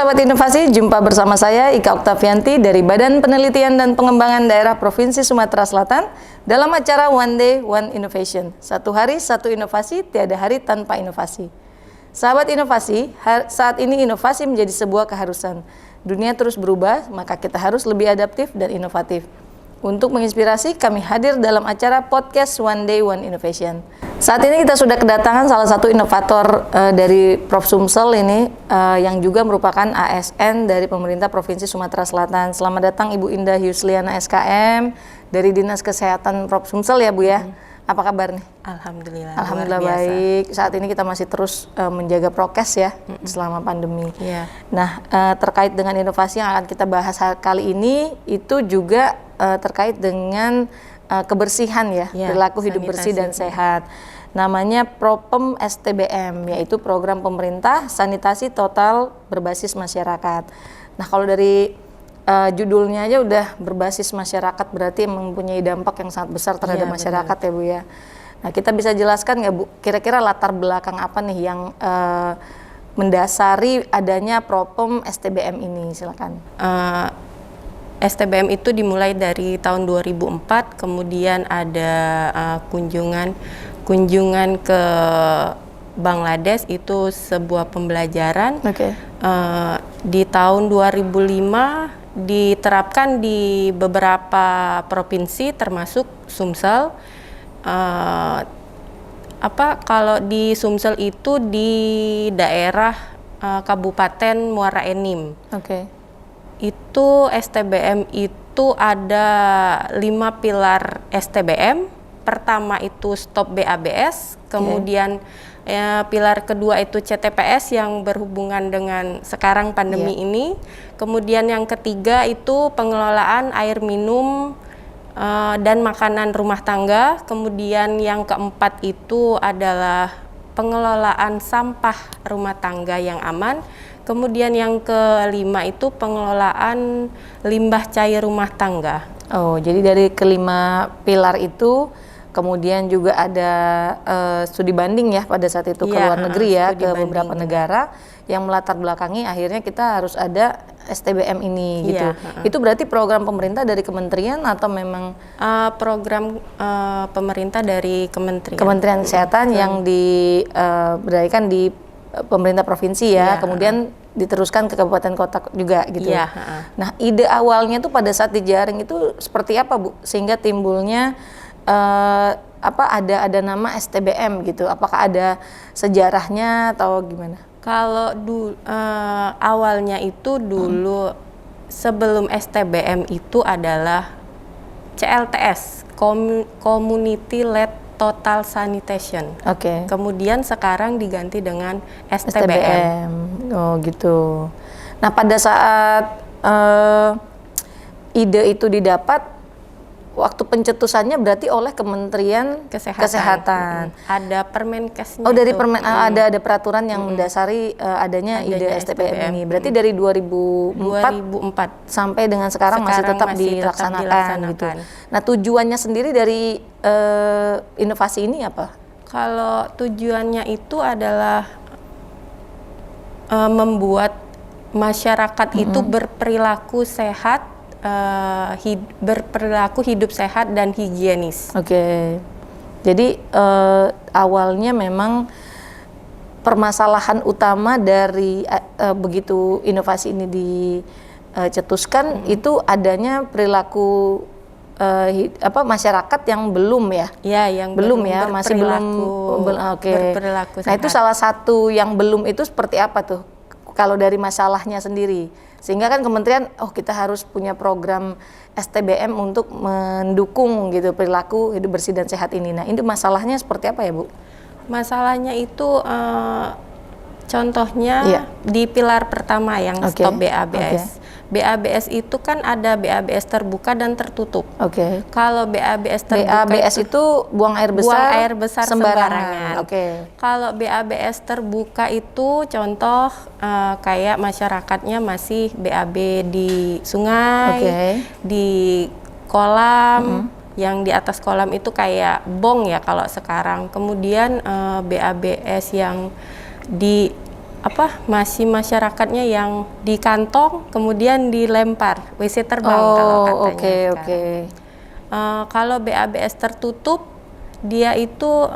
Sahabat Inovasi, jumpa bersama saya Ika Oktavianti dari Badan Penelitian dan Pengembangan Daerah Provinsi Sumatera Selatan dalam acara One Day One Innovation. Satu hari, satu inovasi, tiada hari tanpa inovasi. Sahabat Inovasi, saat ini inovasi menjadi sebuah keharusan. Dunia terus berubah, maka kita harus lebih adaptif dan inovatif. Untuk menginspirasi, kami hadir dalam acara podcast One Day One Innovation. Saat ini kita sudah kedatangan salah satu inovator dari Prof Sumsel ini yang juga merupakan ASN dari pemerintah Provinsi Sumatera Selatan. Selamat datang Ibu Indah Yusliana SKM dari Dinas Kesehatan Prof Sumsel ya Bu ya. Apa kabar nih? Alhamdulillah. Alhamdulillah baik. Saat ini kita masih terus menjaga prokes ya selama pandemi. Yeah. Nah terkait dengan inovasi yang akan kita bahas kali ini itu juga terkait dengan kebersihan ya, perilaku hidup bersih dan sehat. Namanya Propem STBM, yaitu program pemerintah sanitasi total berbasis masyarakat. Nah kalau dari judulnya aja udah berbasis masyarakat, berarti mempunyai dampak yang sangat besar terhadap masyarakat ya Bu ya. Nah kita bisa jelaskan nggak Bu, kira-kira latar belakang apa nih yang mendasari adanya Propem STBM ini, silakan. STBM itu dimulai dari tahun 2004, kemudian ada kunjungan ke Bangladesh, itu sebuah pembelajaran. Di tahun 2005 diterapkan di beberapa provinsi termasuk Sumsel. Kalau di Sumsel itu di daerah Kabupaten Muara Enim. Itu STBM itu ada 5 pilar STBM. Pertama itu stop BABS, kemudian pilar kedua itu CTPS yang berhubungan dengan sekarang pandemi ini. Kemudian yang ketiga itu pengelolaan air minum dan makanan rumah tangga. Kemudian yang keempat itu adalah pengelolaan sampah rumah tangga yang aman. Kemudian yang kelima itu pengelolaan limbah cair rumah tangga. Oh, jadi dari kelima pilar itu kemudian juga ada studi banding ya pada saat itu ke luar negeri ya, ke beberapa negara yang melatar belakangi akhirnya kita harus ada STBM ini gitu. Itu berarti program pemerintah dari kementerian atau memang program pemerintah dari Kementerian Kesehatan yang berdasarkan di pemerintah provinsi ya, kemudian diteruskan ke kabupaten kota juga gitu. Nah, ide awalnya tuh pada saat dijaring itu seperti apa Bu, sehingga timbulnya ada nama STBM gitu? Apakah ada sejarahnya atau gimana? Kalau awalnya itu dulu sebelum STBM itu adalah CLTS, Community Led Total Sanitation. Kemudian sekarang diganti dengan STBM. Oh gitu. Nah pada saat ide itu didapat, waktu pencetusannya berarti oleh Kementerian Kesehatan. Ada Permenkesnya. Oh dari ada peraturan yang mendasari adanya ide STBM ini. Berarti dari 2004 sampai dengan sekarang masih tetap dilaksanakan gitu. Nah tujuannya sendiri dari inovasi ini apa? Kalau tujuannya itu adalah membuat masyarakat itu berperilaku sehat, berperilaku hidup sehat dan higienis. Jadi awalnya memang permasalahan utama dari begitu inovasi ini dicetuskan itu adanya perilaku masyarakat yang belum ya? Yang masih belum berperilaku sehat. Nah itu salah satu yang belum itu seperti apa tuh? Kalau dari masalahnya sendiri, sehingga kan kementerian, kita harus punya program STBM untuk mendukung gitu perilaku hidup bersih dan sehat ini. Nah ini masalahnya seperti apa ya Bu? Masalahnya itu contohnya di pilar pertama yang stop BABS. BABS itu kan ada BABS terbuka dan tertutup. Kalau BABS terbuka itu buang air besar sembarangan. Kalau BABS terbuka itu contoh kayak masyarakatnya masih BAB di sungai, di kolam, yang di atas kolam itu kayak bong ya kalau sekarang. Kemudian BABS yang di masih masyarakatnya yang di kantong kemudian dilempar WC terbang kalau katanya. Oke. Kalau BABS tertutup dia itu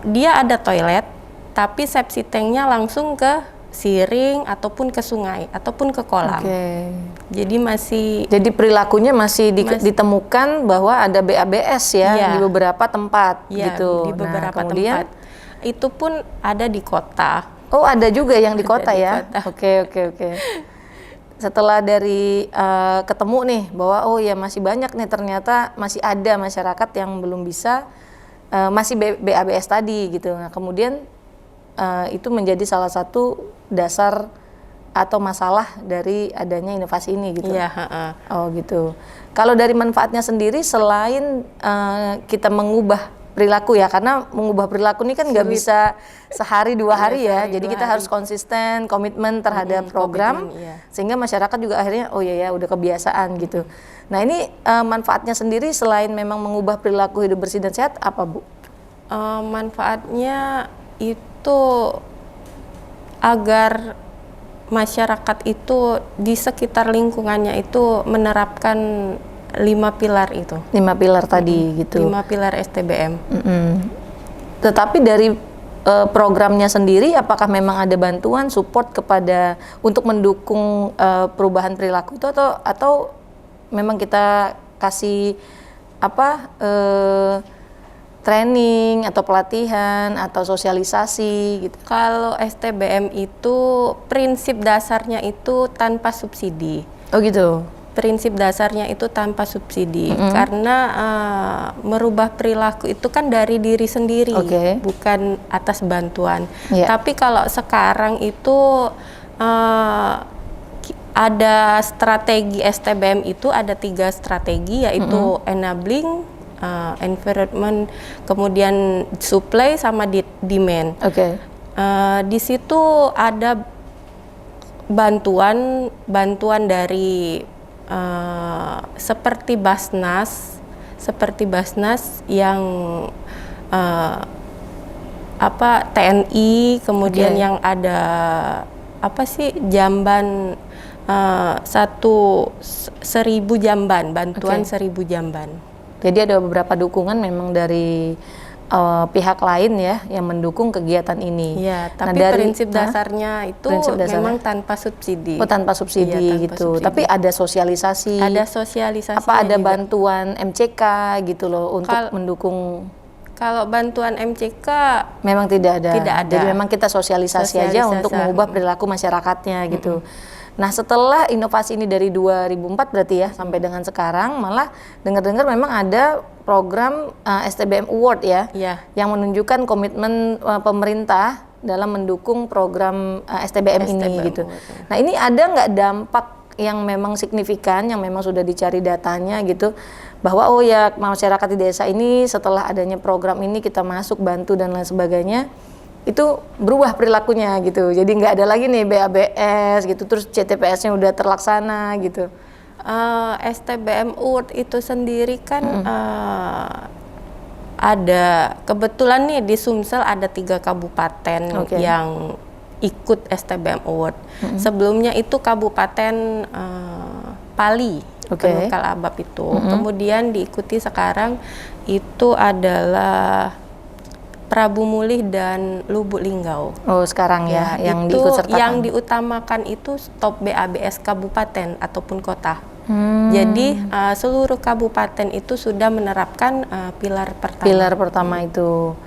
dia ada toilet tapi septic tanknya langsung ke siring ataupun ke sungai ataupun ke kolam. Jadi perilakunya masih ditemukan bahwa ada BABS ya di beberapa tempat gitu. Di beberapa tempat. Itu pun ada di kota. Oh, ada juga yang di kota ya. Oke. Setelah dari ketemu nih bahwa oh ya masih banyak nih, ternyata masih ada masyarakat yang belum bisa masih BABS tadi gitu. Nah, kemudian itu menjadi salah satu dasar atau masalah dari adanya inovasi ini gitu. Oh gitu. Kalau dari manfaatnya sendiri selain kita mengubah perilaku ya, karena mengubah perilaku ini kan nggak bisa sehari dua hari ya. Jadi kita harus konsisten, komitmen terhadap program, sehingga masyarakat juga akhirnya oh ya udah kebiasaan gitu. Nah ini manfaatnya sendiri selain memang mengubah perilaku hidup bersih dan sehat apa Bu? Manfaatnya itu agar masyarakat itu di sekitar lingkungannya itu menerapkan 5 pilar itu. 5 pilar tadi gitu. 5 pilar STBM. Tetapi dari programnya sendiri, apakah memang ada bantuan support kepada untuk mendukung perubahan perilaku itu atau memang kita kasih training atau pelatihan atau sosialisasi gitu? Kalau STBM itu prinsip dasarnya itu tanpa subsidi. Oh gitu. Prinsip dasarnya itu tanpa subsidi, karena merubah perilaku itu kan dari diri sendiri, bukan atas bantuan. Tapi kalau sekarang itu ada strategi STBM itu ada 3 strategi, yaitu enabling, environment, kemudian supply sama demand. Di situ ada bantuan dari seperti Basnas yang TNI, kemudian yang ada jamban 1.000 jamban, bantuan 1.000 jamban. Jadi ada beberapa dukungan memang dari pihak lain ya yang mendukung kegiatan ini. Ya, tapi prinsip dasarnya itu memang tanpa subsidi. Oh, tanpa subsidi gitu. Tapi ada sosialisasi. Ada sosialisasi. Apa ada bantuan MCK gitu loh untuk mendukung? Kalau bantuan MCK memang tidak ada. Jadi memang kita sosialisasi aja untuk mengubah perilaku masyarakatnya gitu. Nah, setelah inovasi ini dari 2004 berarti ya sampai dengan sekarang, malah dengar-dengar memang ada program STBM Award ya, yang menunjukkan komitmen pemerintah dalam mendukung program STBM ini gitu. Nah, ini ada nggak dampak yang memang signifikan, yang memang sudah dicari datanya gitu, bahwa oh ya masyarakat di desa ini setelah adanya program ini kita masuk bantu dan lain sebagainya, itu berubah perilakunya gitu. Jadi nggak ada lagi nih BABS gitu, terus CTPS-nya udah terlaksana gitu. STBM Award itu sendiri kan ada kebetulan nih di Sumsel ada 3 kabupaten yang ikut STBM Award. Sebelumnya itu Kabupaten Pali, Penukal Abab itu. Kemudian diikuti sekarang itu adalah Prabu Mulih dan Lubuk Linggau. Oh, sekarang ya yang diikutsertakan. Yang diutamakan itu stop BABS kabupaten ataupun kota. Jadi seluruh kabupaten itu sudah menerapkan pilar pertama. Pilar pertama itu.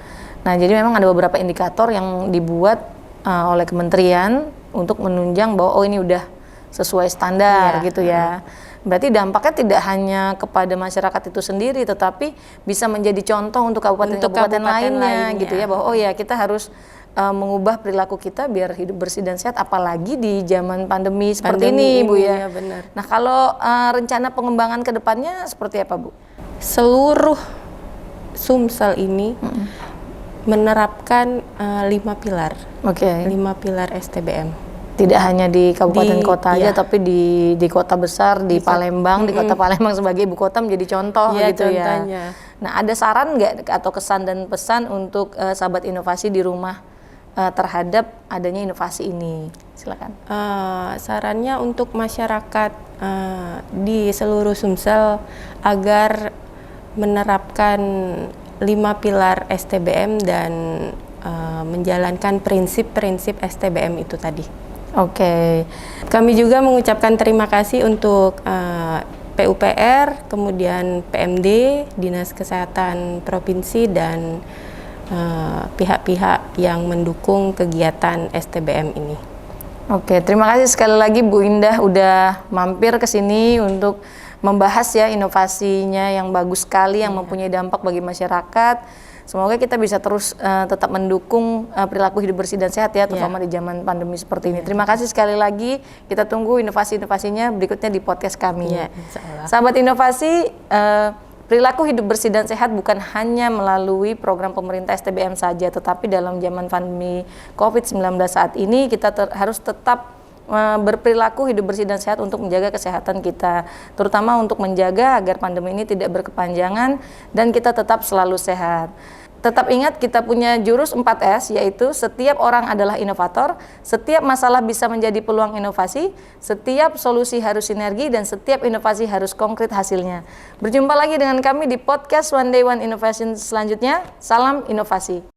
Nah, jadi memang ada beberapa indikator yang dibuat oleh kementerian untuk menunjang bahwa oh ini udah sesuai standar gitu ya. Berarti dampaknya tidak hanya kepada masyarakat itu sendiri, tetapi bisa menjadi contoh untuk kabupaten-kabupaten lainnya gitu ya, bahwa oh ya kita harus mengubah perilaku kita biar hidup bersih dan sehat, apalagi di zaman pandemi seperti ini Bu ya. Benar. Nah, kalau rencana pengembangan ke depannya seperti apa Bu? Seluruh Sumsel ini menerapkan 5 pilar. 5 pilar STBM. Tidak hanya di kabupaten kota aja, tapi di kota besar, di Palembang, di kota Palembang sebagai ibu kota menjadi contoh gitu ya. Nah, ada saran nggak atau kesan dan pesan untuk sahabat inovasi di rumah terhadap adanya inovasi ini? Silakan. Sarannya untuk masyarakat di seluruh Sumsel agar menerapkan 5 pilar STBM dan menjalankan prinsip-prinsip STBM itu tadi. Oke. Kami juga mengucapkan terima kasih untuk PUPR, kemudian PMD, Dinas Kesehatan Provinsi, dan pihak-pihak yang mendukung kegiatan STBM ini. Oke, terima kasih sekali lagi Bu Indah udah mampir ke sini untuk membahas ya inovasinya yang bagus sekali, yang mempunyai dampak bagi masyarakat. Semoga kita bisa terus tetap mendukung perilaku hidup bersih dan sehat ya, terutama di zaman pandemi seperti ini. Terima kasih sekali lagi. Kita tunggu inovasi-inovasinya berikutnya di podcast kami. Insyaallah. Sahabat inovasi, perilaku hidup bersih dan sehat bukan hanya melalui program pemerintah STBM saja, tetapi dalam zaman pandemi COVID-19 saat ini kita harus tetap berperilaku hidup bersih dan sehat untuk menjaga kesehatan kita, terutama untuk menjaga agar pandemi ini tidak berkepanjangan dan kita tetap selalu sehat. Tetap ingat kita punya jurus 4S, yaitu setiap orang adalah inovator, setiap masalah bisa menjadi peluang inovasi, setiap solusi harus sinergi, dan setiap inovasi harus konkret hasilnya. Berjumpa lagi dengan kami di podcast One Day One Innovation selanjutnya. Salam inovasi.